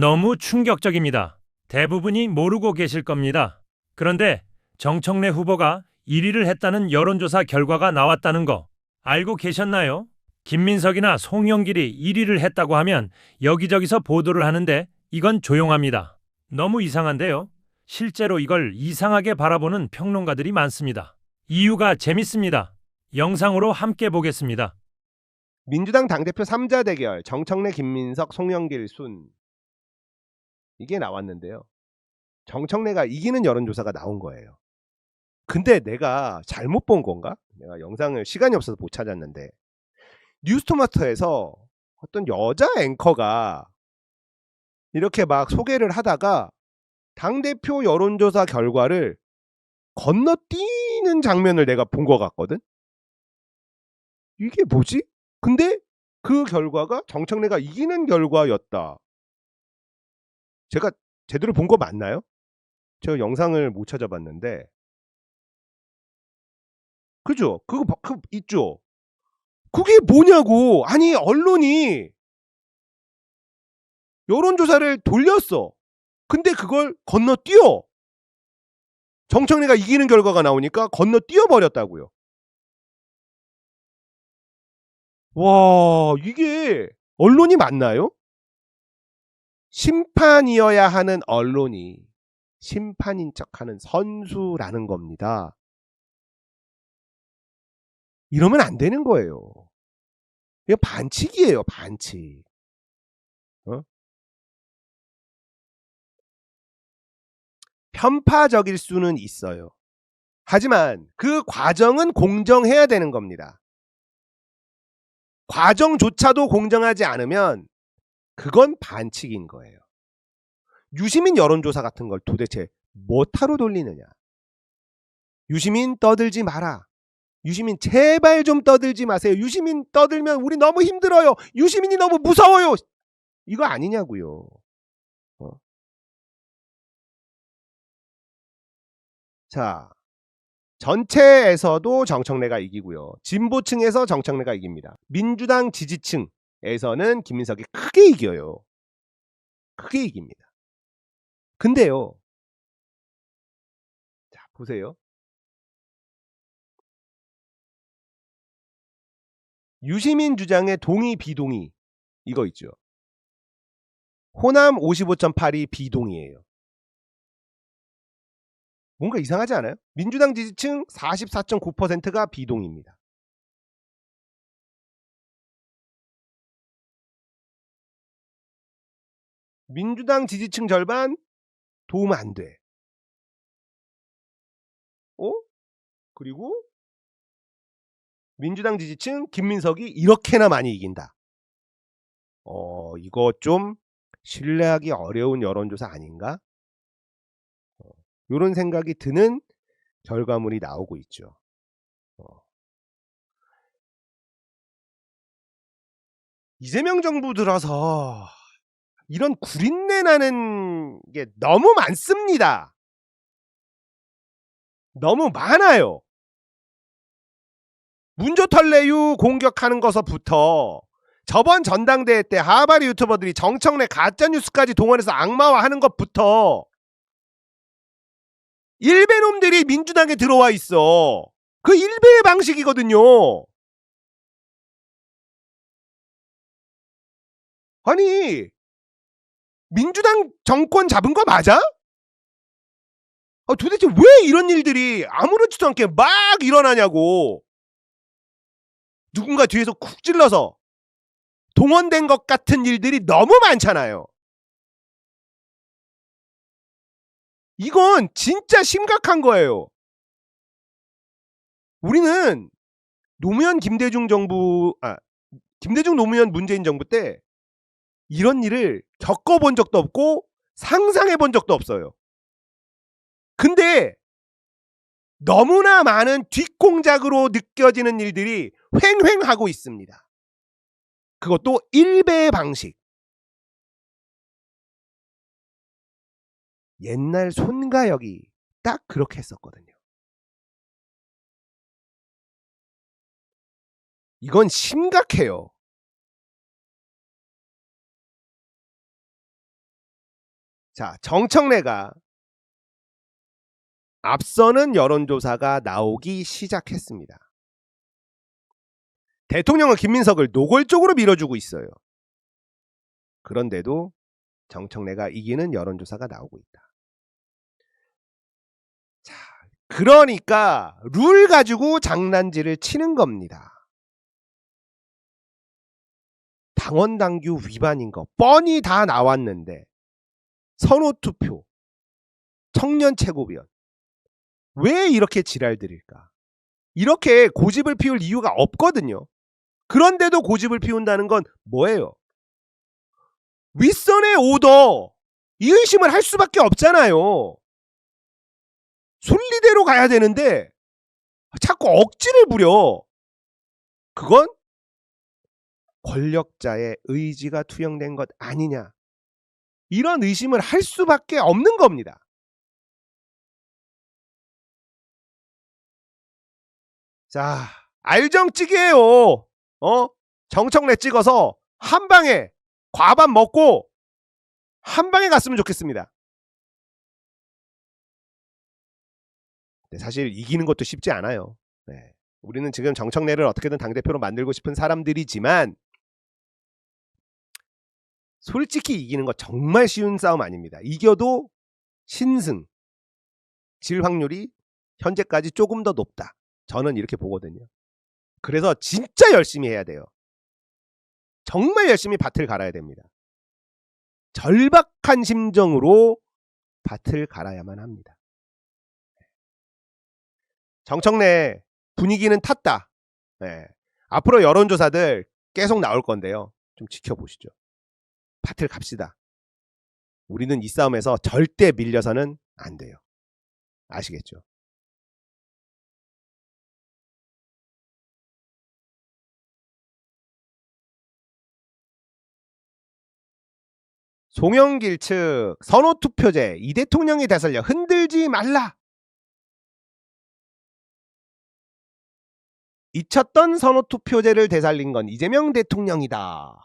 너무 충격적입니다. 대부분이 모르고 계실 겁니다. 그런데 정청래 후보가 1위를 했다는 여론조사 결과가 나왔다는 거 알고 계셨나요? 김민석이나 송영길이 1위를 했다고 하면 여기저기서 보도를 하는데 이건 조용합니다. 너무 이상한데요? 실제로 이걸 이상하게 바라보는 평론가들이 많습니다. 이유가 재밌습니다. 영상으로 함께 보겠습니다. 민주당 당대표 3자 대결 정청래, 김민석, 송영길 순 이게 나왔는데요. 정청래가 이기는 여론조사가 나온 거예요. 근데 내가 잘못 본 건가? 내가 영상을 시간이 없어서 못 찾았는데 뉴스토마토에서 어떤 여자 앵커가 이렇게 막 소개를 하다가 당대표 여론조사 결과를 건너뛰는 장면을 내가 본 것 같거든? 이게 뭐지? 근데 그 결과가 정청래가 이기는 결과였다. 제가 제대로 본 거 맞나요? 제가 영상을 못 찾아봤는데 그죠? 그거 있죠? 그게 뭐냐고. 아니 언론이 여론조사를 돌렸어. 근데 그걸 건너뛰어. 정청래가 이기는 결과가 나오니까 건너뛰어 버렸다고요. 와, 이게 언론이 맞나요? 심판이어야 하는 언론이 심판인 척하는 선수라는 겁니다. 이러면 안 되는 거예요. 이거 반칙이에요, 반칙. 어? 편파적일 수는 있어요. 하지만 그 과정은 공정해야 되는 겁니다. 과정조차도 공정하지 않으면 그건 반칙인 거예요. 유시민 여론조사 같은 걸 도대체 뭐하러 돌리느냐. 유시민 떠들지 마라. 유시민 제발 좀 떠들지 마세요. 유시민 떠들면 우리 너무 힘들어요. 유시민이 너무 무서워요. 이거 아니냐고요. 자, 전체에서도 정청래가 이기고요. 진보층에서 정청래가 이깁니다. 민주당 지지층에서는 김민석이 크게 이겨요. 크게 이깁니다. 근데요. 자, 보세요. 유시민 주장의 동의 비동의 이거 있죠. 호남 55.8이 비동의예요. 뭔가 이상하지 않아요? 민주당 지지층 44.9%가 비동의입니다. 민주당 지지층 절반 도움 안 돼. 그리고 민주당 지지층 김민석이 이렇게나 많이 이긴다. 이거 좀 신뢰하기 어려운 여론조사 아닌가? 이런 생각이 드는 결과물이 나오고 있죠. 이재명 정부 들어서 이런 구린내 나는 게 너무 많습니다. 너무 많아요. 문조털레유 공격하는 것서부터 저번 전당대회 때 하바리 유튜버들이 정청래 가짜뉴스까지 동원해서 악마화하는 것부터 일베놈들이 민주당에 들어와 있어. 그 일베의 방식이거든요. 아니 민주당 정권 잡은 거 맞아? 도대체 왜 이런 일들이 아무렇지도 않게 막 일어나냐고. 누군가 뒤에서 쿡 찔러서 동원된 것 같은 일들이 너무 많잖아요. 이건 진짜 심각한 거예요. 우리는 노무현 김대중 정부 김대중 노무현 문재인 정부 때 이런 일을 겪어본 적도 없고 상상해 본 적도 없어요. 근데 너무나 많은 뒷공작으로 느껴지는 일들이 횡행하고 있습니다. 그것도 일베의 방식. 옛날 손가역이 딱 그렇게 했었거든요. 이건 심각해요. 자, 정청래가 앞서는 여론조사가 나오기 시작했습니다. 대통령은 김민석을 노골적으로 밀어주고 있어요. 그런데도 정청래가 이기는 여론조사가 나오고 있다. 자, 그러니까 룰 가지고 장난질을 치는 겁니다. 당원당규 위반인 거 뻔히 다 나왔는데 선호투표, 청년 최고위원 왜 이렇게 지랄들일까? 이렇게 고집을 피울 이유가 없거든요. 그런데도 고집을 피운다는 건 뭐예요? 윗선의 오더, 이 의심을 할 수밖에 없잖아요. 순리대로 가야 되는데 자꾸 억지를 부려. 그건 권력자의 의지가 투영된 것 아니냐, 이런 의심을 할 수밖에 없는 겁니다. 자, 알정찌개예요. 정청래 찍어서 한 방에 과밥 먹고 한 방에 갔으면 좋겠습니다. 사실 이기는 것도 쉽지 않아요. 네. 우리는 지금 정청래를 어떻게든 당대표로 만들고 싶은 사람들이지만 솔직히 이기는 거 정말 쉬운 싸움 아닙니다. 이겨도 신승, 질 확률이 현재까지 조금 더 높다, 저는 이렇게 보거든요. 그래서 진짜 열심히 해야 돼요. 정말 열심히 밭을 갈아야 됩니다. 절박한 심정으로 밭을 갈아야만 합니다. 정청래 분위기는 탔다. 네. 앞으로 여론조사들 계속 나올 건데요. 좀 지켜보시죠. 밭을 갑시다. 우리는 이 싸움에서 절대 밀려서는 안 돼요. 아시겠죠? 송영길 측 선호투표제, 이 대통령이 되살려 흔들지 말라. 잊혔던 선호투표제를 되살린 건 이재명 대통령이다.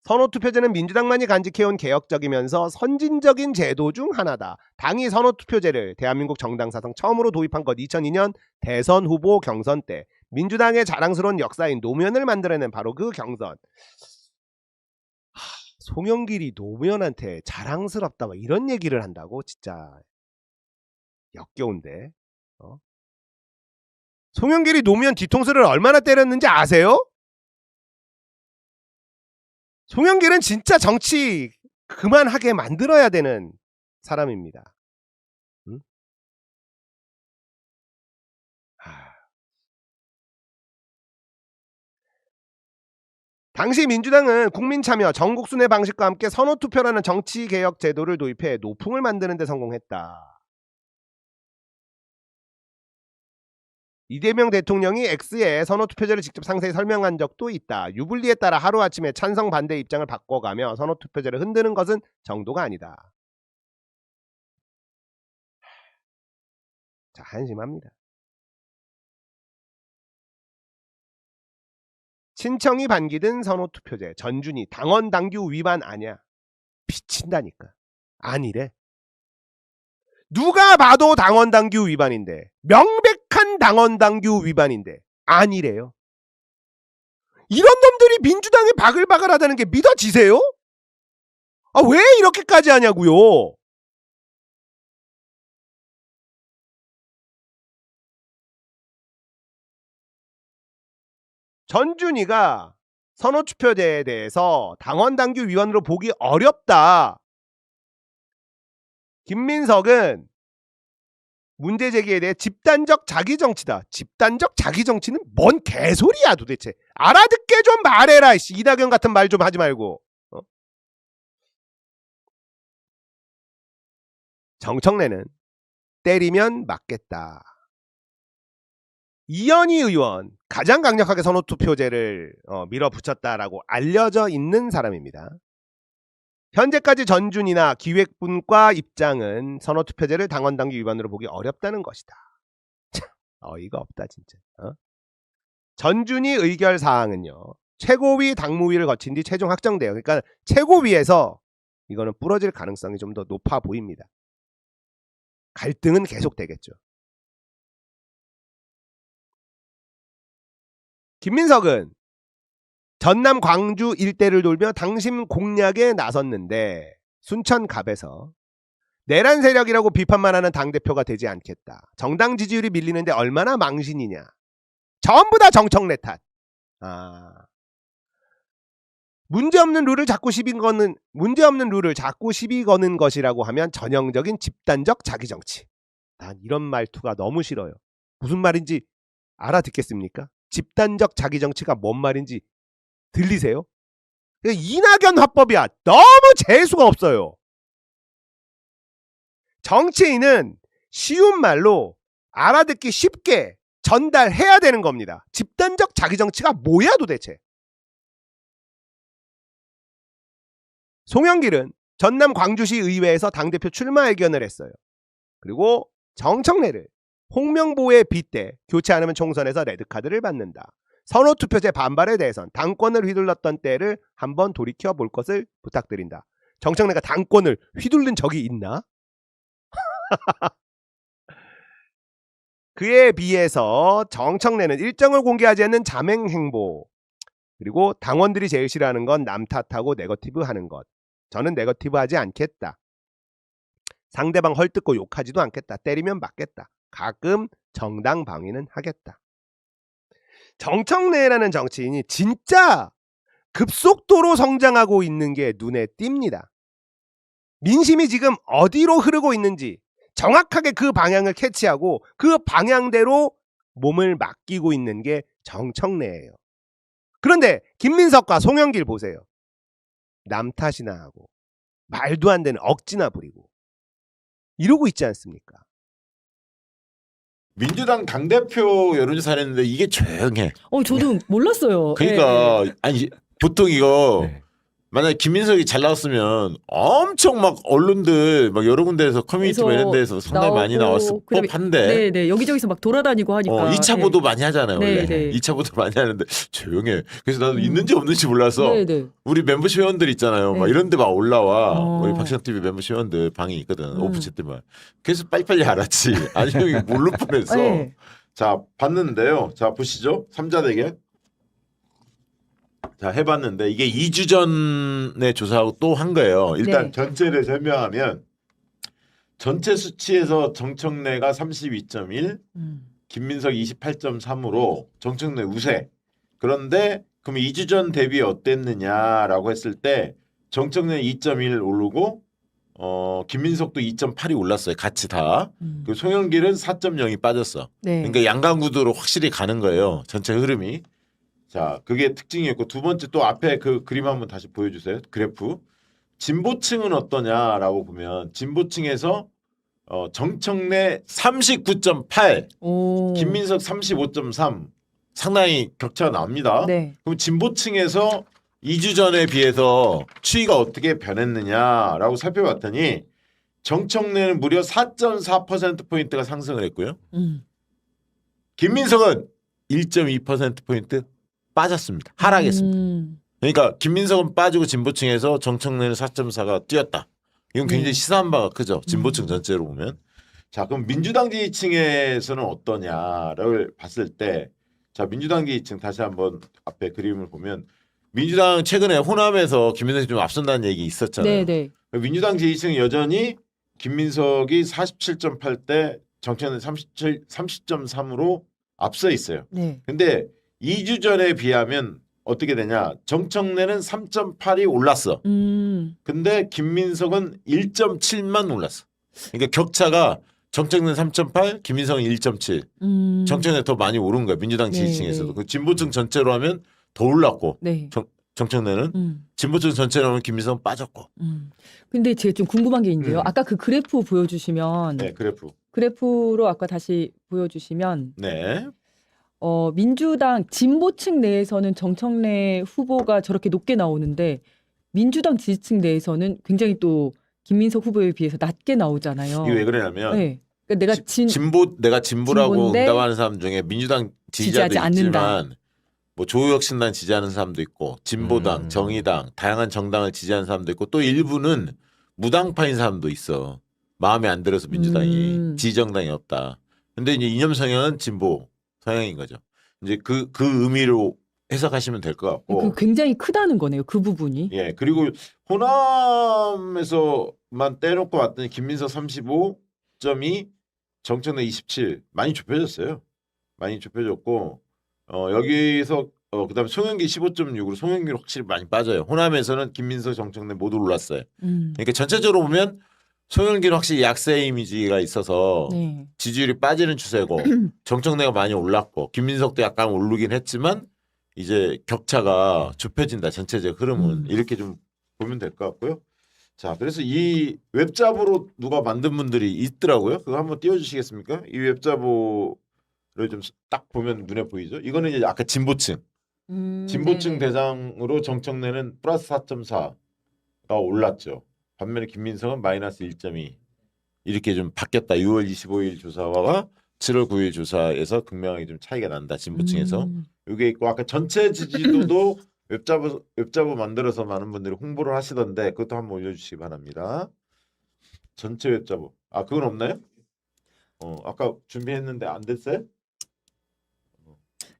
선호투표제는 민주당만이 간직해온 개혁적이면서 선진적인 제도 중 하나다. 당이 선호투표제를 대한민국 정당 사상 처음으로 도입한 것 2002년 대선 후보 경선 때 민주당의 자랑스러운 역사인 노무현을 만들어낸 바로 그 경선. 송영길이 노무현한테 자랑스럽다 이런 얘기를 한다고? 진짜 역겨운데. 송영길이 노무현 뒤통수를 얼마나 때렸는지 아세요? 송영길은 진짜 정치 그만하게 만들어야 되는 사람입니다. 응? 당시 민주당은 국민참여, 전국순회 방식과 함께 선호투표라는 정치개혁 제도를 도입해 노풍을 만드는 데 성공했다. 이재명 대통령이 X에 선호투표제를 직접 상세히 설명한 적도 있다. 유불리에 따라 하루아침에 찬성 반대 입장을 바꿔가며 선호투표제를 흔드는 것은 정도가 아니다. 자, 한심합니다. 친청이 반기든 선호투표제, 전준이 당원당규 위반 아니야. 미친다니까. 아니래. 누가 봐도 당원당규 위반인데, 명백한 당원당규 위반인데 아니래요. 이런 놈들이 민주당에 바글바글하다는 게 믿어지세요? 왜 이렇게까지 하냐고요. 전준희가 선호투표제에 대해서 당원당규 위반으로 보기 어렵다. 김민석은 문제 제기에 대해 집단적 자기정치다. 집단적 자기정치는 뭔 개소리야 도대체. 알아듣게 좀 말해라. 이낙연 같은 말 좀 하지 말고. 정청래는 때리면 맞겠다. 이현희 의원 가장 강력하게 선호투표제를 밀어붙였다라고 알려져 있는 사람입니다. 현재까지 전준이나 기획분과 입장은 선호투표제를 당원당규 위반으로 보기 어렵다는 것이다. 참 어이가 없다 진짜. 전준이 의결사항은요, 최고위 당무위를 거친 뒤 최종 확정돼요. 그러니까 최고위에서 이거는 부러질 가능성이 좀 더 높아 보입니다. 갈등은 계속되겠죠. 김민석은 전남 광주 일대를 돌며 당심 공략에 나섰는데 순천갑에서 내란 세력이라고 비판만 하는 당대표가 되지 않겠다. 정당 지지율이 밀리는데 얼마나 망신이냐. 전부 다 정청래 탓. 문제없는 룰을 자꾸 시비 거는 것이라고 하면 전형적인 집단적 자기정치. 난 이런 말투가 너무 싫어요. 무슨 말인지 알아듣겠습니까? 집단적 자기정치가 뭔 말인지 들리세요? 이낙연 화법이야. 너무 재수가 없어요. 정치인은 쉬운 말로 알아듣기 쉽게 전달해야 되는 겁니다. 집단적 자기정치가 뭐야 도대체? 송영길은 전남 광주시 의회에서 당대표 출마 의견을 했어요. 그리고 정청래를 홍명보에 빗대 교체 안 하면 총선에서 레드카드를 받는다. 선호투표제 반발에 대해선 당권을 휘둘렀던 때를 한번 돌이켜 볼 것을 부탁드린다. 정청래가 당권을 휘둘른 적이 있나? 그에 비해서 정청래는 일정을 공개하지 않는 자맹행보, 그리고 당원들이 제일 싫어하는 건 남 탓하고 네거티브 하는 것. 저는 네거티브 하지 않겠다. 상대방 헐뜯고 욕하지도 않겠다. 때리면 맞겠다. 가끔 정당 방위는 하겠다. 정청래라는 정치인이 진짜 급속도로 성장하고 있는 게 눈에 띕니다. 민심이 지금 어디로 흐르고 있는지 정확하게 그 방향을 캐치하고 그 방향대로 몸을 맡기고 있는 게 정청래예요. 그런데 김민석과 송영길 보세요. 남 탓이나 하고 말도 안 되는 억지나 부리고 이러고 있지 않습니까? 민주당 당대표 여론조사를 했는데 이게 조용해. 저도 몰랐어요. 그러니까 예, 예. 아니 보통 이거 네. 만약에 김민석이 잘 나왔으면 엄청 막 언론들 막 여러 군데에서 커뮤니티 뭐 이런 데서 상당히 많이 나왔을 그다음에 법한데 네, 여기저기서 막 돌아다니고 하니까. 2차 보도 많이 하잖아요. 네, 원래. 네. 2차 보도 많이 하는데 조용해. 그래서 나도 있는지 없는지 몰라서 네. 우리 멤버십 회원들 있잖아요. 막 네. 이런 데 막 올라와. 우리 어. 박시영 TV 멤버십 회원들 방이 있거든. 오프챗 때만. 그래서 빨리빨리 알았지. 아니면 이거 모를 뻔했어. 네. 자, 봤는데요. 자, 보시죠. 3자 대결. 자, 해봤는데 이게 2주 전에 조사하고 또 한 거예요. 일단 네. 전체를 설명하면 전체 수치에서 정청래가 32.1, 김민석 28.3으로 정청래 우세. 그런데 그럼 2주 전 대비 어땠느냐라고 했을 때 정청래 2.1 오르고 김민석도 2.8이 올랐어요. 같이 다. 그리고 송영길은 4.0이 빠졌어. 네. 그러니까 양강구도로 확실히 가는 거예요. 전체 흐름이. 자, 그게 특징이었고 두 번째 또 앞에 그 그림 한번 다시 보여주세요. 그래프. 진보층은 어떠냐라고 보면 진보층에서 정청래 39.8, 오. 김민석 35.3 상당히 격차가 납니다. 네. 그럼 진보층에서 2주 전에 비해서 추이가 어떻게 변했느냐라고 살펴봤더니 정청래는 무려 4.4%포인트가 상승을 했고요. 김민석은 1.2%포인트 빠졌습니다. 하락했습니다. 그러니까 김민석은 빠지고 진보층에서 정청래는 4.4가 뛰었다. 이건 굉장히 시사한 바가 크죠. 진보층 전체로 보면. 자, 그럼 민주당 지지층에서는 어떠냐를 봤을 때, 자, 민주당 지지층 다시 한번 앞에 그림을 보면 민주당 최근에 호남에서 김민석이 좀 앞선다는 얘기 있었잖아요. 네. 민주당 지지층은 여전히 김민석이 47.8대 정청래 30.3으로 앞서 있어요. 네. 근데 2주 전에 비하면 어떻게 되냐? 정청래는 3.8이 올랐어. 근데 김민석은 1.7만 올랐어. 그러니까 격차가 정청래는 3.8, 김민석은 1.7. 정청래 더 많이 오른 거야. 민주당 지지층에서도. 네. 그 진보층 전체로 하면 더 올랐고 네. 정청래는 진보층 전체로 하면 김민석은 빠졌고. 근데 제가 좀 궁금한 게 있는데요. 아까 그 그래프 보여주시면 네, 그래프로 아까 다시 보여주시면 네. 민주당 진보층 내에서는 정청래 후보가 저렇게 높게 나오는데 민주당 지지층 내에서는 굉장히 또 김민석 후보에 비해서 낮게 나오잖아요. 이게 왜 그러냐면 네. 그러니까 내가 내가 진보라고 진보인데 응답하는 사람 중에 민주당 지지하지 지지자도 있지만 뭐 조국혁신당 지지하는 사람도 있고 진보당, 정의당, 다양한 정당을 지지하는 사람도 있고 또 일부는 무당파인 사람도 있어. 마음에 안 들어서 민주당이 지정당이 없다. 근데 이제 이념 성향은 진보 성향인 거죠. 이제 그 의미로 해석하시면 될 것 같고. 굉장히 크다는 거네요. 그 부분이. 예. 그리고 호남에서만 떼놓고 봤더니 김민석 35점이 정청래 27 많이 좁혀졌어요. 많이 좁혀졌고 여기서 그다음에 송영길 15.6으로 송영길 확실히 많이 빠져요. 호남에서는 김민석, 정청래 모두 올랐어요. 그러니까 전체적으로 보면 송영길 확실히 약세 이미지가 있어서 네. 지지율이 빠지는 추세고 정청래가 많이 올랐고 김민석도 약간 오르긴 했지만 이제 격차가 좁혀진다. 전체적 흐름은 이렇게 좀 보면 될 것 같고요. 자, 그래서 이 웹자보로 누가 만든 분들이 있더라고요. 그거 한번 띄워주시겠습니까? 이 웹자보를 좀 딱 보면 눈에 보이죠. 이거는 이제 아까 진보층 네네. 대상으로 정청래는 플러스 4.4가 올랐죠. 반면에 김민석은 마이너스 1.2 이렇게 좀 바뀌었다. 6월 25일 조사와 7월 9일 조사에서 극명하게 좀 차이가 난다. 진보층에서. 이게 있고 아까 전체 지지도도 웹자보 만들어서 많은 분들이 홍보를 하시던데 그것도 한번 올려주시기 바랍니다. 전체 웹자보. 아 그건 없나요? 아까 준비했는데 안 됐어요?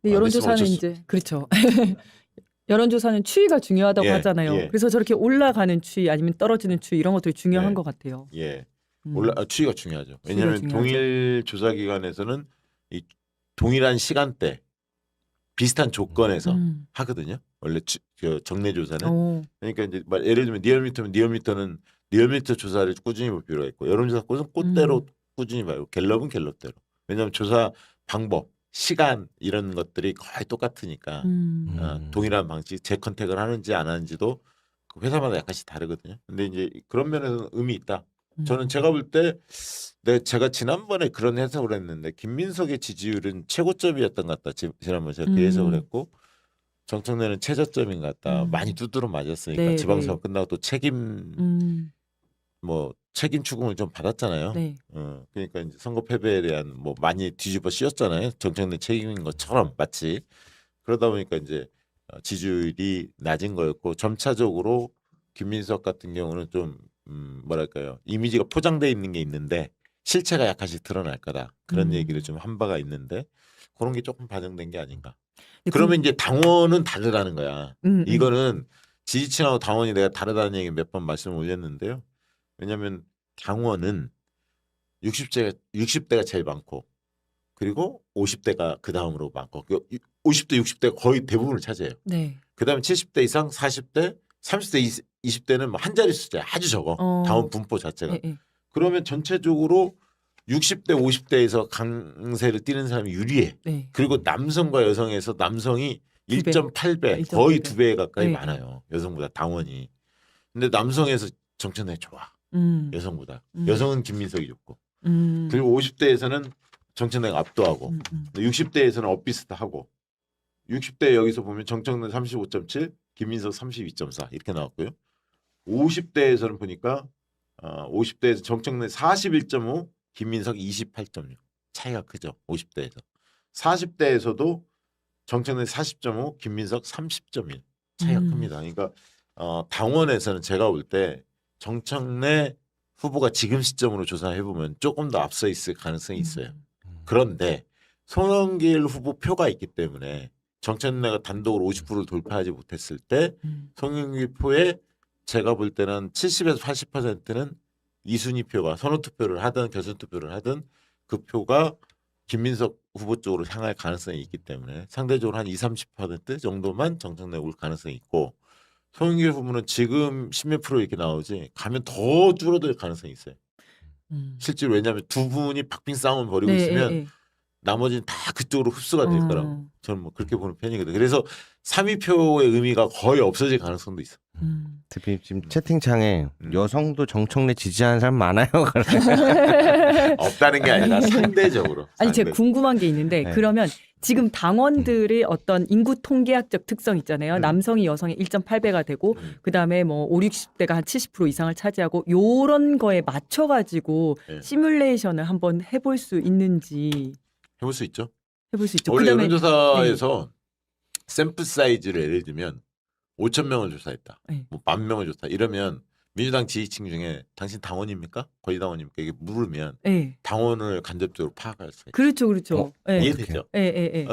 근데 안 여론조사는 됐으면 이제 그렇죠. 여론조사는 추이가 중요하다고 예, 하잖아요. 예. 그래서 저렇게 올라가는 추이 아니면 떨어지는 추이 이런 것들이 중요한 네. 것 같아요. 예. 음. 추이가 중요하죠. 추이가 왜냐하면 중요하죠. 동일 조사기관에서는 이 동일한 시간대 비슷한 조건에서 하거든요. 원래 정례 조사는. 오. 그러니까 이제 예를 들면 리얼미터는 리얼미터 조사를 꾸준히 볼 필요가 있고 여론조사 꽃대로 꾸준히 봐요. 갤럽은 갤럽대로. 왜냐하면 조사 방법, 시간 이런 것들이 거의 똑같으니까 동일한 방식 재컨택을 하는지 안 하는지도 그 회사마다 약간씩 다르거든요. 근데 이제 그런 면에서는 의미 있다. 저는 제가 볼 때 제가 지난번에 그런 해석을 했는데 김민석의 지지율은 최고점이었던 것 같다. 지난번에 제가 그 해석을 했고 정청래는 최저점인 것 같다. 많이 두드러 맞았으니까 네, 지방선거 네. 끝나고 또 책임 추궁을 좀 받았잖아요. 네. 그러니까 이제 선거 패배에 대한 뭐 많이 뒤집어 씌웠잖아요. 정청래 책임인 것처럼 마치 그러다 보니까 이제 지지율이 낮은 거였고 점차적으로 김민석 같은 경우는 좀 뭐랄까요 이미지가 포장돼 있는 게 있는데 실체가 약간씩 드러날 거다 그런 얘기를 좀 한 바가 있는데 그런 게 조금 반영된 게 아닌가. 그러면 이제 당원은 다르다는 거야. 이거는 지지층하고 당원이 내가 다르다는 얘기 몇 번 말씀을 올렸는데요. 왜냐하면 당원은 60대가 제일 많고 그리고 50대가 그 다음으로 많고 50대 60대가 거의 대부분을 차지해요. 네. 그다음에 70대 이상 40대 30대 20대는 뭐 한 자리 숫자 아주 적어. 당원 분포 자체가. 네, 네. 그러면 전체적으로 60대 50대에서 강세를 띠는 사람이 유리해. 네. 그리고 남성과 여성에서 남성이 두 배. 1.8배 거의 1.8배. 2배 가까이 네. 많아요. 여성보다 당원이. 근데 남성에서 정청래 좋아. 여성보다. 여성은 김민석이 좋고. 그리고 50대에서는 정청래가 압도하고 60대에서는 엇비슷하고 60대 여기서 보면 정청래 35.7 김민석 32.4 이렇게 나왔고요. 50대에서는 보니까 50대에서 정청래 41.5 김민석 28.6 차이가 크죠. 50대에서. 40대에서도 정청래 40.5 김민석 30.1 차이가 큽니다. 그러니까 당원에서는 제가 볼 때 정청래 후보가 지금 시점으로 조사해 보면 조금 더 앞서 있을 가능성이 있어요. 그런데 송영길 후보 표가 있기 때문에 정청래가 단독으로 50%를 돌파하지 못했을 때 송영길 표에 제가 볼 때는 70에서 80%는 이순희 표가 선호투표를 하든 결선투표를 하든 그 표가 김민석 후보 쪽으로 향할 가능성이 있기 때문에 상대적으로 한 20-30% 정도만 정청래가 올 가능성이 있고 송영길 후보는 지금 10몇 프로 이렇게 나오지 가면 더 줄어들 가능성이 있어요. 실제로 왜냐하면 두 분이 박빙 싸움을 벌이고 네, 있으면 네. 나머지는 다 그쪽으로 흡수가 될 거라고 저는 뭐 그렇게 보는 편이거든요. 그래서 3위표의 의미가 거의 없어질 가능성도 있어. 대표님 지금 채팅창에 여성도 정청래 지지하는 사람 많아요. 없다는 게 아니라 상대적으로. 아니 제가 궁금한 게 있는데 네. 그러면 지금 당원들의 어떤 인구 통계학적 특성 있잖아요. 남성이 여성의 1.8배가 되고 그다음에 뭐 5, 60대가 한 70% 이상을 차지하고 요런 거에 맞춰 가지고 네. 시뮬레이션을 한번 해볼 수 있는지 해볼 수 있죠. 해볼 수 있죠. 원래 그다음에 여론조사에서 샘플 사이즈를 예를 들면 5천 명을 조사했다. 네. 뭐 10,000명을 조사. 이러면 민주당 지지층 중에 당신 당원입니까? 거의 당원입니까? 이게 물으면 예. 당원을 간접적으로 파악할 수 있어요. 그렇죠, 그렇죠. 예. 이해되죠? 예, 예, 예.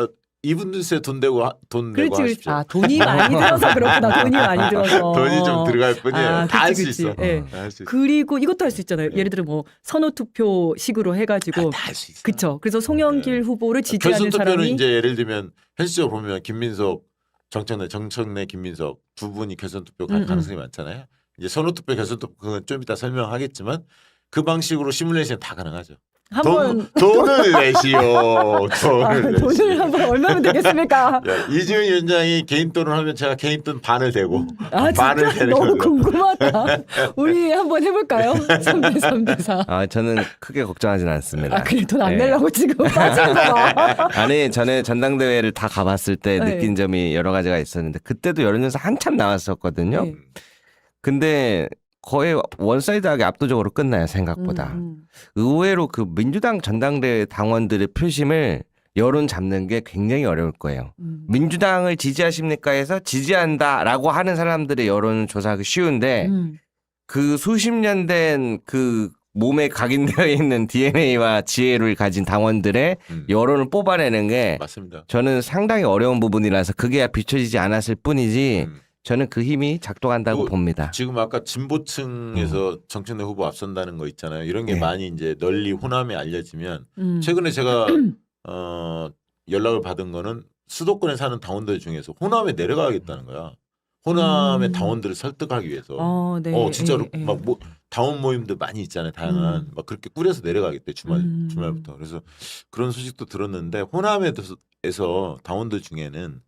이분들세 돈 내고 돈 내고 그렇지, 그렇지. 하십시오. 아, 돈이 많이 들어서 그렇구나. 돈이 많이 들어서. 돈이 좀 들어갈 뿐이에요. 아, 다 할 수 그치, 있어. 그치. 예. 다 할 수 있어. 그리고 이것도 할 수 있잖아요. 네. 예를 들어 뭐 선호 투표식으로 해가지고 다 할 수 있어. 그쵸. 그래서 송영길 네. 후보를 지지하는 결선 투표는 사람이 이제 예를 들면 현실적으로 보면 김민석, 정청래, 김민석 두 분이 결선 투표 갈 가능성이 많잖아요. 이제 선호 투표, 결선 투표 그건 좀 이따 설명하겠지만 그 방식으로 시뮬레이션 다 가능하죠. 한번 돈을 내시오. 돈을 내시오. 돈을 한번 얼마면 되겠습니까? 야, 이주인 위원장이 개인 돈을 하면 제가 개인 돈 반을 대고 아 반을 진짜 대는 너무 걸로. 궁금하다. 우리 한번 해볼까요? 3대 3대 4. 아 저는 크게 걱정하진 않습니다. 아 그래 돈 안 네. 내려고 지금 빠진 거 봐. 아니 저는 전당대회를 다 가봤을 때 네. 느낀 점이 여러 가지가 있었는데 그때도 여론조사 한참 나왔었거든요. 네. 근데 거의 원사이드하게 압도적으로 끝나요 생각보다. 의외로 그 민주당 전당대회 당원들의 표심을 여론 잡는 게 굉장히 어려울 거예요. 민주당을 지지하십니까 해서 지지한다라고 하는 사람들의 여론은 조사하기 쉬운데 그 수십 년 된 그 몸에 각인되어 있는 DNA와 지혜를 가진 당원들의 여론을 뽑아내는 게 맞습니다. 저는 상당히 어려운 부분이라서 그게 비춰지지 않았을 뿐이지 음. 저는 그 힘이 작동한다고 뭐, 봅니다. 지금 아까 진보층에서 정청래 후보 앞선다는 거 있잖아요. 이런 게 네. 많이 이제 널리 호남에 알려지면 최근에 제가 연락을 받은 거는 수도권에 사는 당원들 중에서 호남에 내려가겠다는 거야. 호남의 당원들을 설득하기 위해서. 네. 진짜로 예, 예. 막 뭐 당원 모임도 많이 있잖아요. 다양한 막 그렇게 꾸려서 내려가겠대 주말부터. 그래서 그런 소식도 들었는데 호남에서 당원들 중에는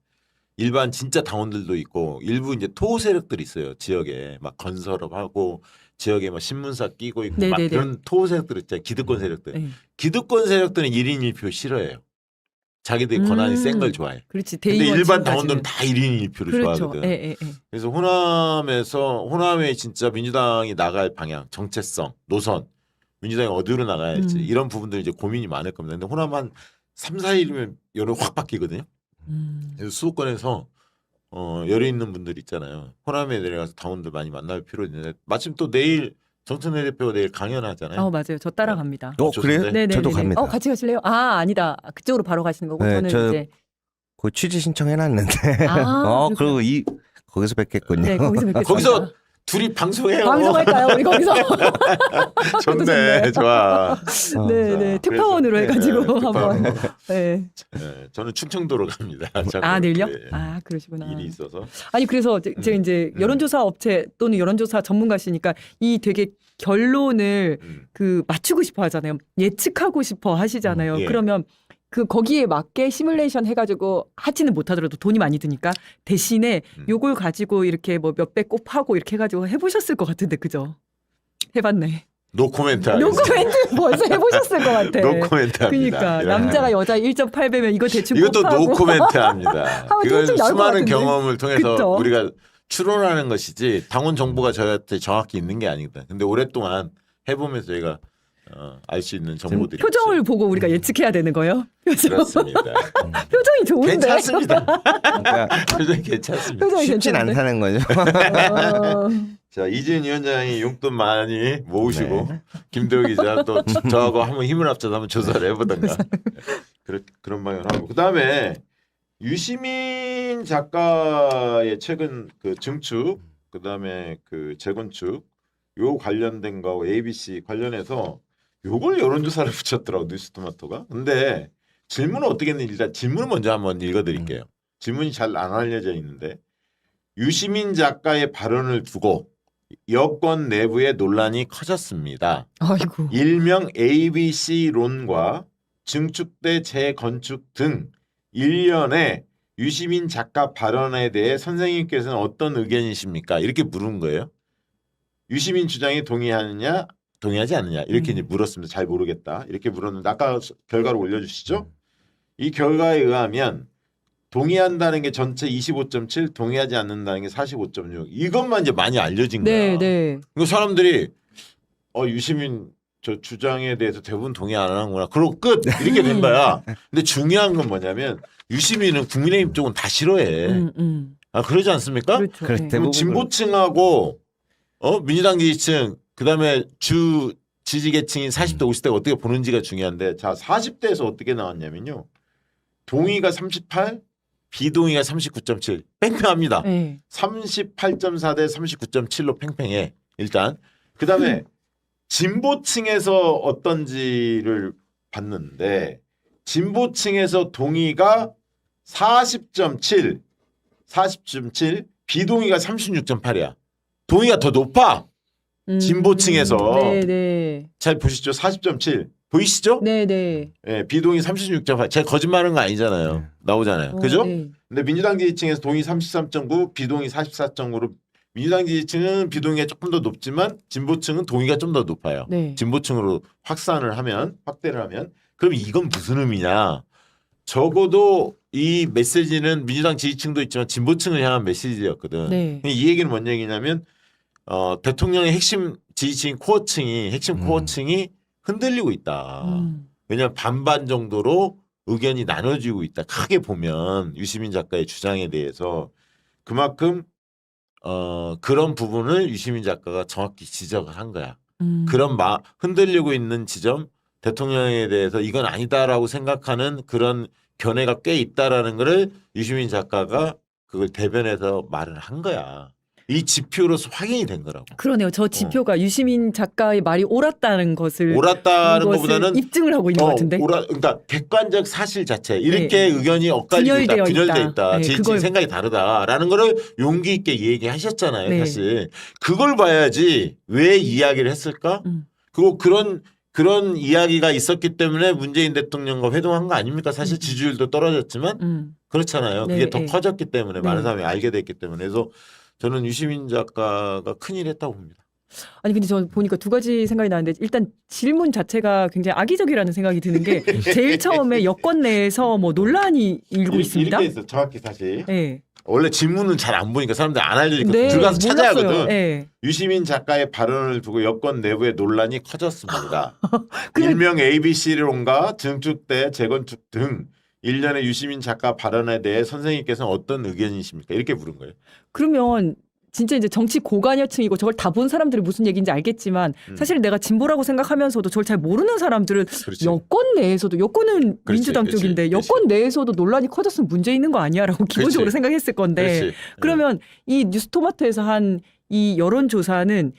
일반 진짜 당원들도 있고 일부 이제 토 세력들이 있어요. 지역에 막 건설업하고 지역에 막 신문사 끼고 있고 막 네네네. 그런 토 세력들 있잖아요. 기득권 세력들. 예. 기득권 세력들은 1인 1표 싫어해요. 자기들이 권한이 센 걸 좋아해. 그렇지. 근데 대의원 일반 지금까지는. 당원들은 다 1인 1표를 그렇죠. 좋아하거든. 예, 예, 예. 그래서 호남에 진짜 민주당이 나갈 방향, 정체성, 노선, 민주당이 어디로 나가야 할지 이런 부분들 이제 고민이 많을 겁니다. 근데 호남 한 3, 4일이면 여론 확 바뀌거든요. 그래서 수도권에서 열이 있는 분들 있잖아요. 호남에 내려가서 당원들 많이 만날 필요 있는데 마침 또 내일 정청래 대표가 내일 강연하잖아요. 맞아요. 저 따라갑니다. 그래요? 좋던데? 저도 갑니다. 같이 가실래요? 아니다. 그쪽으로 바로 가시는 거고 네, 저는 저 이제 그 취재 신청해놨는데. 아, 그리고 거기서 뵙겠군요. 네, 거기서 뵙겠습니다. 거기서 둘이 방송해요. 방송할까요? 우리 거기서. 좋네, 좋아. 네, 네. 특파원으로 해가지고 한번. 특파원으로. 네. 네, 저는 충청도로 갑니다. 내일요? 네, 그러시구나. 일이 있어서. 아니 그래서 제가 이제 여론조사 업체 또는 여론조사 전문가시니까 이 되게 결론을 그 맞추고 싶어 하잖아요. 예측하고 싶어 하시잖아요. 예. 그러면 그 거기에 맞게 시뮬레이션 해가지고 하지는 못하더라도 돈이 많이 드니까 대신에 요걸 가지고 이렇게 뭐 몇백 곱하고 이렇게 해가지고 해보셨을 것 같은데 그죠? 해봤네. 노코멘트. 노코멘트 벌써 해보셨을 것 같아. 노코멘트 합니다. 그러니까 예. 남자가 여자 1.8배면 이거 대충 이것도 곱하고 노코멘트 합니다. 하면 그건 좀 나을 것 수많은 같은데. 경험을 통해서 그쵸? 우리가 추론하는 것이지 당원 정보가 저한테 정확히 있는 게 아니거든. 근데 오랫동안 해보면서 저희가 알 수 있는 정보들이 표정을 보고 우리가 예측해야 되는 거예요? 표정. 그렇습니다. 표정이 좋은데. 괜찮습니다. 그러니까 표정이 괜찮습니다. 표정이 쉽진 괜찮은데? 않다는 거죠. 어, 자, 이재인 위원장이 용돈 많이 모으시고 네. 김대호 기자 또 저하고 한번 힘을 합쳐서 한번 조사를 해보던가 그런 방향을 하고 그다음에 유시민 작가의 최근 그 증축 그다음에 그 재건축 요 관련된 거하고 ABC 관련해서 요걸 여론조사를 붙였더라고 뉴스토마토가. 근데 질문은 어떻게 했는지 일단 질문을 먼저 한번 읽어드릴게요. 질문이 잘 안 알려져 있는데 유시민 작가의 발언을 두고 여권 내부의 논란이 커졌습니다. 아이고. 일명 ABC론과 증축대 재건축 등 일련의 유시민 작가 발언에 대해 선생님께서는 어떤 의견이십니까? 이렇게 물은 거예요. 유시민 주장에 동의하느냐 동의하지 않느냐 이렇게 이제 물었습니다. 잘 모르겠다 이렇게 물었는데 아까 결과를 올려주시죠. 이 결과에 의하면 동의한다는 게 전체 25.7 동의하지 않는다는 게 45.6 이것만 이제 많이 알려진 거야. 네, 네. 그 사람들이 유시민 저 주장에 대해서 대부분 동의 안 하는구나. 그러고 끝 이렇게 된 거야. 근데 중요한 건 뭐냐면 유시민은 국민의힘 쪽은 다 싫어해. 아 그러지 않습니까? 그렇죠. 그래, 네. 대부분 진보층하고 민주당 지지층 그다음에 주 지지 계층인 40대 50대가 어떻게 보는지가 중요한데 자 40대에서 어떻게 나왔냐면요. 동의가 38, 비동의가 39.7 팽팽합니다. 네. 38.4 대 39.7로 팽팽해. 일단 그다음에 진보층에서 어떤지를 봤는데 진보층에서 동의가 40.7, 비동의가 36.8이야. 동의가 더 높아. 진보층에서. 네네. 잘 보시죠. 40.7 보이시죠? 네네. 예, 비동의 36.8. 제가 거짓말하는 거 아니잖아요. 나오잖아요. 그죠? 네. 근데 민주당 지지층에서 동의 33.9, 비동의 44.9로 민주당 지지층은 비동의가 조금 더 높지만 진보층은 동의가 좀 더 높아요. 네. 진보층으로 확대를 하면 그럼 이건 무슨 의미냐? 적어도 이 메시지는 민주당 지지층도 있지만 진보층을 향한 메시지였거든. 네. 이 얘기는 뭔 얘기냐면 대통령의 핵심 지지층 핵심 코어층이 흔들리고 있다. 왜냐하면 반반 정도로 의견이 나눠지고 있다. 크게 보면 유시민 작가의 주장에 대해서 그만큼 그런 부분을 유시민 작가가 정확히 지적을 한 거야. 그런 흔들리고 있는 지점 대통령에 대해서 이건 아니다라고 생각하는 그런 견해가 꽤 있다라는 거를 유시민 작가가 그걸 대변해서 말을 한 거야. 이 지표로서 확인이 된 거라고. 그러네요. 저 지표가 유시민 작가의 말이 옳았다는 것을 옳았다는 것보다는 입증을 하고 있는 것 같은데. 그러니까 객관적 사실 자체 이렇게 의견이 엇갈리고 있다, 분열되어 있다, 네, 지지층 그걸 생각이 다르다라는 거를 용기 있게 얘기하셨잖아요. 네. 사실 그걸 봐야지 왜 이야기를 했을까? 그리고 그런 이야기가 있었기 때문에 문재인 대통령과 회동한 거 아닙니까? 사실 지지율도 떨어졌지만 그렇잖아요. 그게 네, 더 네. 커졌기 때문에 많은 네. 사람이 알게 됐기 때문에 그래서 저는 유시민 작가가 큰일 했다고 봅니다. 아니 근데 저 보니까 두 가지 생각이 나는데 일단 질문 자체가 굉장히 악의적이라는 생각이 드는 게 제일 처음에 여권 내에서 뭐 논란이 일고 있습니다. 이렇게 해서 정확히 사실 네. 원래 질문은 잘 안 보니까 사람들이 안 알려주니까 네, 들어가서 찾아야 몰랐어요. 하거든. 네. 유시민 작가의 발언을 두고 여권 내부의 논란이 커졌습니다. 그래. 일명 ABC론과 증축대 재건축 등 일련의 유시민 작가 발언에 대해 선생님께서는 어떤 의견이십니까? 이렇게 물은 거예요. 그러면 진짜 이제 정치 고관여층이고 저걸 다 본 사람들이 무슨 얘기인지 알겠지만 사실 내가 진보라고 생각하면서도 저걸 잘 모르는 사람들은 그렇지. 여권 내에서도 여권은 그렇지, 민주당 그렇지, 쪽인데 그렇지. 여권 내에서도 논란이 커졌으면 문제 있는 거 아니야라고 기본적으로 그렇지. 생각했을 건데 그렇지. 그러면 이 뉴스토마토에서 한 이 여론조사는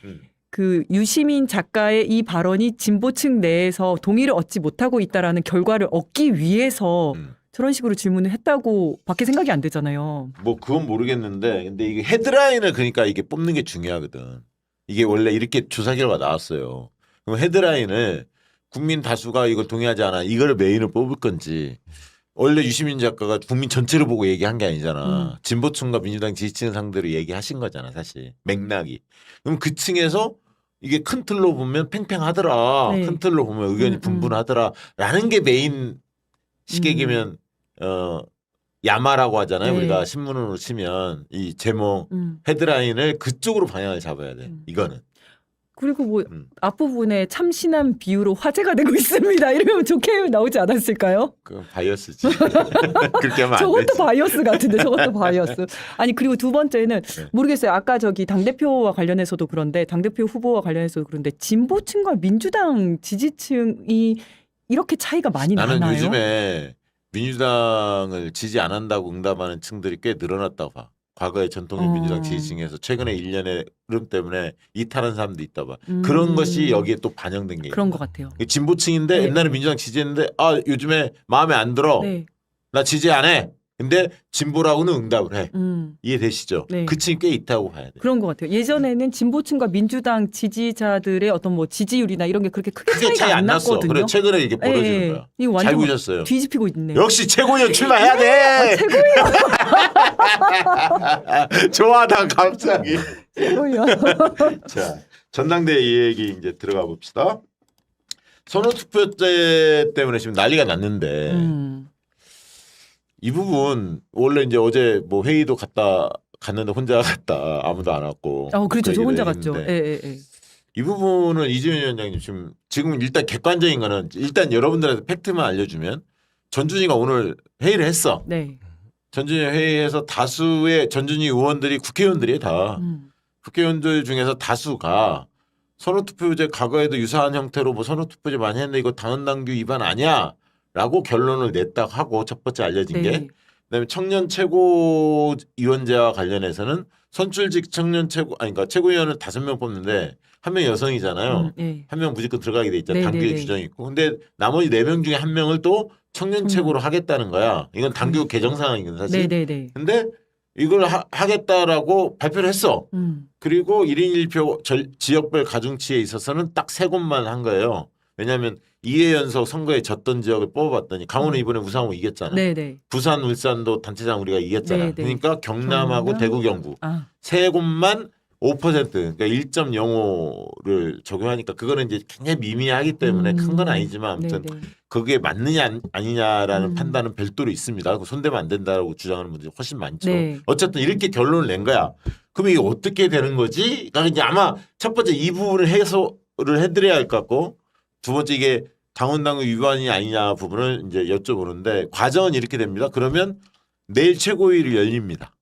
그 유시민 작가의 이 발언이 진보층 내에서 동의를 얻지 못하고 있다라는 결과를 얻기 위해서 저런 식으로 질문을 했다고 밖에 생각이 안 되잖아요. 뭐 그건 모르겠는데 근데 이게 헤드라인을 그러니까 이게 뽑는 게 중요하거든. 이게 원래 이렇게 조사 결과 나왔어요. 그럼 헤드라인을 국민 다수가 이걸 동의하지 않아 이거를 메인을 뽑을 건지 원래 유시민 작가가 국민 전체를 보고 얘기한 게 아니잖아. 진보층과 민주당 지지층 상대로 얘기하신 거잖아 사실 맥락이. 그럼 그 층에서 이게 큰 틀로 보면 팽팽하더라. 네. 큰 틀로 보면 의견이 분분하더라라는 게 메인 시객이면 야마라고 하잖아요. 네. 우리가 신문으로 치면 이 제목 헤드라인을 그쪽으로 방향을 잡아야 돼. 이거는. 그리고 뭐 앞부분에 참신한 비유로 화제가 되고 있습니다. 이러면 좋게 나오지 않았을까요? 그 바이어스지. 그렇게 하면 안 저것도 되지. 바이어스 같은데 저것도 바이어스. 아니 그리고 두 번째는 모르겠어요. 아까 저기 당대표와 관련해서도 그런데 당대표 후보와 관련해서도 그런데 진보층과 민주당 지지층이 이렇게 차이가 많이 나는 나나요? 요즘에 민주당을 지지 안 한다고 응답하는 층들이 꽤 늘어났다고 봐. 과거의 전통적 민주당 지지층에서 최근에 일련의 흐름 때문에 이탈한 사람도 있다 봐. 그런 것이 여기에 또 반영된 게 그런 있는 것 거야. 같아요. 진보층인데 네. 옛날에 민주당 지지했는데 아 요즘에 마음에 안 들어. 네. 나 지지 안 해. 근데 진보라고는 응답을 해. 이해되시죠? 네. 그 층이 꽤 있다고 봐야 돼. 그런 것 같아요. 예전에는 진보층과 민주당 지지자들의 어떤 뭐 지지율이나 이런 게 그렇게 크게 크게 차이 차이가 안 안 났어. 났거든요. 그래 최근에 이게 벌어지는 예, 거야. 이거 잘 완전 보셨어요. 뒤집히고 있네요. 역시 최고위원 출마해야 돼. 좋아 나 갑자기. 최고요. 자 전당대회 이 얘기 이제 들어가 봅시다. 선호투표제 때문에 지금 난리가 났는데 이 부분 원래 이제 어제 뭐 회의도 갔는데 혼자 갔다 아무도 안 왔고. 그렇죠. 저 그 혼자 얘기를 갔죠. 했는데 예. 이 부분은 이재명 위원장님 지금 일단 객관적인 거는 일단 여러분들한테 팩트만 알려주면 전준희가 오늘 회의를 했어. 네. 전준희 회의에서 다수의 전준희 의원들이 국회의원들이에요 다. 국회의원들 중에서 다수가 선거투표제 과거에도 유사한 형태로 뭐 선거투표제 많이 했는데 이거 당헌당규 위반 아니야라고 결론을 냈다 하고 첫 번째 알려진 네. 게 그다음에 청년 최고위원제와 관련해서는 선출직 청년 그러니까 최고위원을 5명 뽑는데 1명 여성이잖아요. 네. 1명 무조건 들어가게 돼 있잖아요. 네, 당규에 네, 네. 규정이 있고. 근데 나머지 4명 중에 1명을 또 청년 최고로 하겠다는 거야. 이건 당규 개정 사항이거든 사실. 네네네. 근데 이걸 하겠다라고 발표를 했어. 그리고 1인 1표 지역별 가중치에 있어서는 딱 3곳만 한 거예요. 왜냐하면 2회 연속 선거에 졌던 지역을 뽑아봤더니 강원은 이번에 우상호 이겼잖아. 네네. 부산, 울산도 단체장 우리가 이겼잖아. 네네. 그러니까 경남하고 경남. 대구, 경북 아. 3곳만 5% 그러니까 1.05를 적용하니까 그거는 이제 굉장히 미미하기 때문에 큰 건 아니지만 아무튼 네네. 그게 맞느냐 아니냐라는 음. 판단은 별도로 있습니다. 손대면 안 된다고 주장하는 분들이 훨씬 많죠. 네. 어쨌든 이렇게 결론을 낸 거야. 그럼 이게 어떻게 되는 거지? 그러니까 이제 아마 첫 번째 이 부분을 해소를 해드려야 할 것 같고 두 번째 이게 당헌당규 위반이 아니냐 부분을 이제 여쭤보는데 과정은 이렇게 됩니다. 그러면 내일 최고위를 열립니다.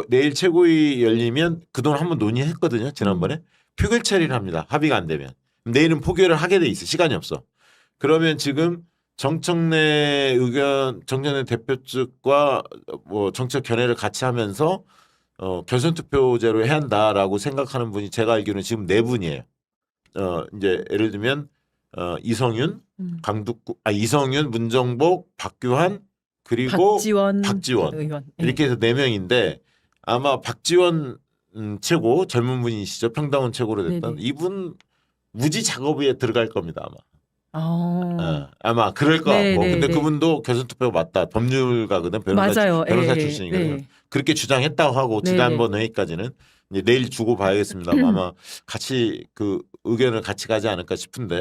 내일 최고위 열리면 그동안 한번 논의했거든요. 지난번에 표결 처리를 합니다. 합의가 안 되면 내일은 포결을 하게 돼 있어. 시간이 없어. 그러면 지금 정청래 정청래 대표 측과 뭐 정책 견해를 같이 하면서 결선 투표제로 해야 한다라고 생각하는 분이 제가 알기로는 지금 4분이에요. 이제 예를 들면 이성윤, 이성윤, 문정복, 박규환 그리고 박지원 네. 의원 이렇게 해서 4명인데 아마 박지원 최고 젊은 분이시죠. 평당원 최고로 됐던 네네. 이분 무지 작업에 들어갈 겁니다 아마. 아. 아마 그럴 것 네, 같고 네, 근데 네. 그분도 결선 투표가 맞다. 법률가거든. 맞아요. 변호사 예, 출신이거든요. 네. 그렇게 주장했다고 하고 네, 지난번 회의까지는 이제 내일 주고 봐야겠습니다. 아마 같이 그 의견을 같이 가지 않을까 싶은데